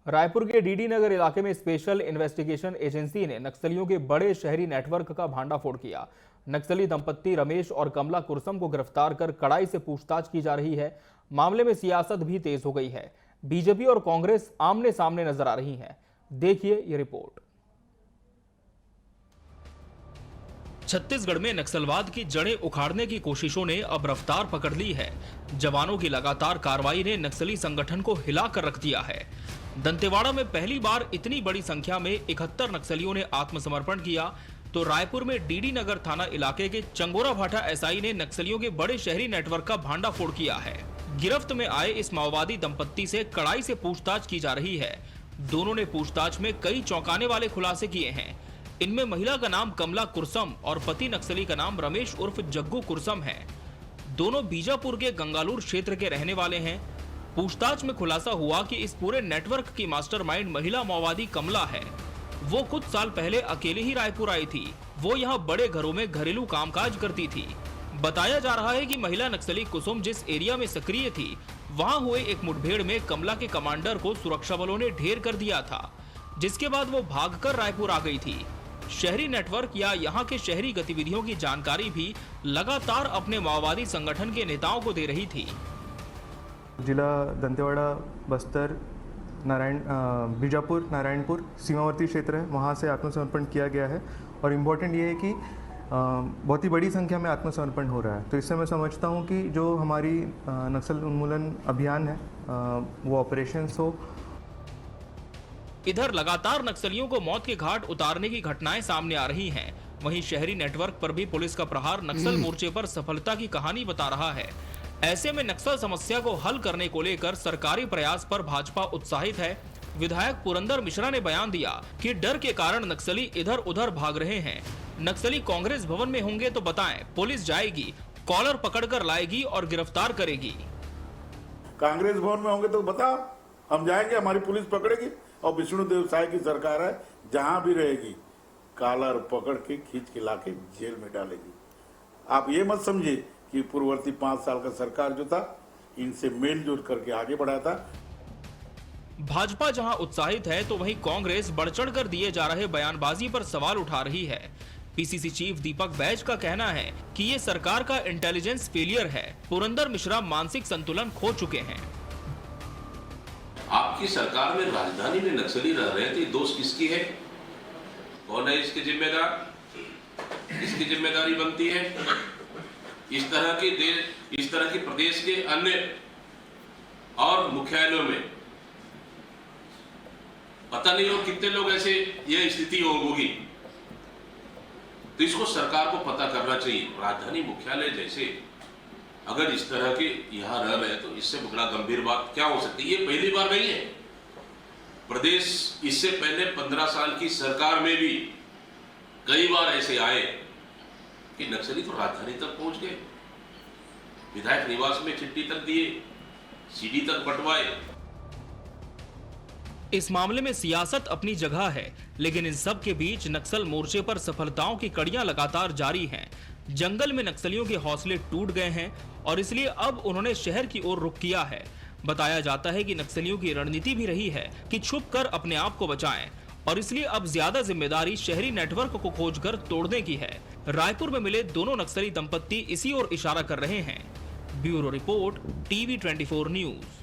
रायपुर के डीडी नगर इलाके में स्पेशल इन्वेस्टिगेशन एजेंसी ने नक्सलियों के बड़े शहरी नेटवर्क का भांडाफोड़ किया। नक्सली दंपत्ति रमेश और कमला कुरसम को गिरफ्तार कर कड़ाई से पूछताछ की जा रही है। मामले में सियासत भी तेज हो गई है। बीजेपी और कांग्रेस आमने सामने नजर आ रही हैं। देखिए ये रिपोर्ट। छत्तीसगढ़ में नक्सलवाद की जड़ें उखाड़ने की कोशिशों ने अब रफ्तार पकड़ ली है। जवानों की लगातार कार्रवाई ने नक्सली संगठन को हिलाकर रख दिया है। दंतेवाड़ा में पहली बार इतनी बड़ी संख्या में 71 नक्सलियों ने आत्मसमर्पण किया, तो रायपुर में डीडी नगर थाना इलाके के चंगोरा भाटा एसआई ने नक्सलियों के बड़े शहरी नेटवर्क का भांडाफोड़ किया है। गिरफ्त में आए इस माओवादी दंपत्ति से कड़ाई से पूछताछ की जा रही है। दोनों ने पूछताछ में कई चौंकाने वाले खुलासे किए हैं। इनमें महिला का नाम कमला कुरसम और पति नक्सली का नाम रमेश उर्फ जग्गू कुरसम है। दोनों बीजापुर के गंगालूर क्षेत्र के रहने वाले हैं। पूछताछ में खुलासा हुआ कि इस पूरे नेटवर्क की मास्टरमाइंड महिला माओवादी कमला है। वो कुछ साल पहले अकेले ही रायपुर आई थी। वो यहाँ बड़े घरों में घरेलू कामकाज करती थी। बताया जा रहा है कि महिला नक्सली कुसुम जिस एरिया में सक्रिय थी, वहाँ हुए एक मुठभेड़ में कमला के कमांडर को सुरक्षा बलों ने ढेर कर दिया था, जिसके बाद वो भागकर रायपुर आ गई थी। शहरी नेटवर्क या यहाँ के शहरी गतिविधियों की जानकारी भी लगातार अपने माओवादी संगठन के नेताओं को दे रही थी। जिला दंतेवाड़ा, बस्तर, बीजापुर, नारायणपुर सीमावर्ती क्षेत्र है, वहाँ से आत्मसमर्पण किया गया है। और इम्पोर्टेंट ये है कि बहुत ही बड़ी संख्या में आत्मसमर्पण हो रहा है। तो इससे मैं समझता हूँ कि जो हमारी नक्सल उन्मूलन अभियान है वो ऑपरेशंस हो। इधर लगातार नक्सलियों को मौत के घाट उतारने की घटनाएं सामने आ रही हैं। वहीं शहरी नेटवर्क पर भी पुलिस का प्रहार नक्सल मोर्चे पर सफलता की कहानी बता रहा है। ऐसे में नक्सल समस्या को हल करने को लेकर सरकारी प्रयास पर भाजपा उत्साहित है। विधायक पुरंदर मिश्रा ने बयान दिया कि डर के कारण नक्सली इधर उधर भाग रहे हैं। नक्सली कांग्रेस भवन में होंगे तो बताएं, पुलिस जाएगी, कॉलर पकड़कर लाएगी और गिरफ्तार करेगी। कांग्रेस भवन में होंगे तो बताओ, हम जाएंगे, हमारी पुलिस पकड़ेगी। और विष्णुदेव साय की सरकार है, जहां भी रहेगी कॉलर पकड़ के खींच के लाके जेल में डालेगी। आप ये मत समझिए कि पूर्ववर्ती 5 साल का सरकार जो था, इनसे मेल जोल करके आगे बढ़ा था। भाजपा जहां उत्साहित है तो वहीं कांग्रेस बढ़-चढ़ कर दिए जा रहे बयानबाजी पर सवाल उठा रही है। पीसीसी चीफ दीपक बैज का कहना है कि ये सरकार का इंटेलिजेंस फेलियर है। पुरंदर मिश्रा मानसिक संतुलन खो चुके हैं। आपकी सरकार में राजधानी में नक्सली रह रहे थे, दोष किसकी है? कौन है इसके जिम्मेदार? इसकी जिम्मेदारी बनती है इस तरह के प्रदेश के अन्य और मुख्यालयों में पता नहीं हो कितने लोग ऐसे यह स्थिति होगी। तो इसको सरकार को पता करना चाहिए। राजधानी मुख्यालय जैसे अगर इस तरह के यहाँ रह रहे हैं तो इससे बड़ा गंभीर बात क्या हो सकती है? ये पहली बार नहीं है। प्रदेश इससे पहले 15 साल की सरकार में भी कई बार ऐसे आए कि नक्सली तो राजधानी तक पहुंच गए, विधायक निवास में चिट्ठी तक दिए, सीडी तक बंटवाए। इस मामले में सियासत अपनी जगह है, लेकिन इन सब के बीच नक्सल मोर्चे पर सफलताओं की कड़ियां लगातार जारी हैं। जंगल में नक्सलियों के हौसले टूट गए हैं और इसलिए अब उन्होंने शहर की ओर रुख किया है। बताया जाता है कि नक्सलियों की रणनीति भी रही है कि छुपकर अपने आप को बचाएं और इसलिए अब ज्यादा जिम्मेदारी शहरी नेटवर्क को खोजकर तोड़ने की है। रायपुर में मिले दोनों नक्सली दंपत्ति इसी ओर इशारा कर रहे हैं। Bureau report, TV 24 news.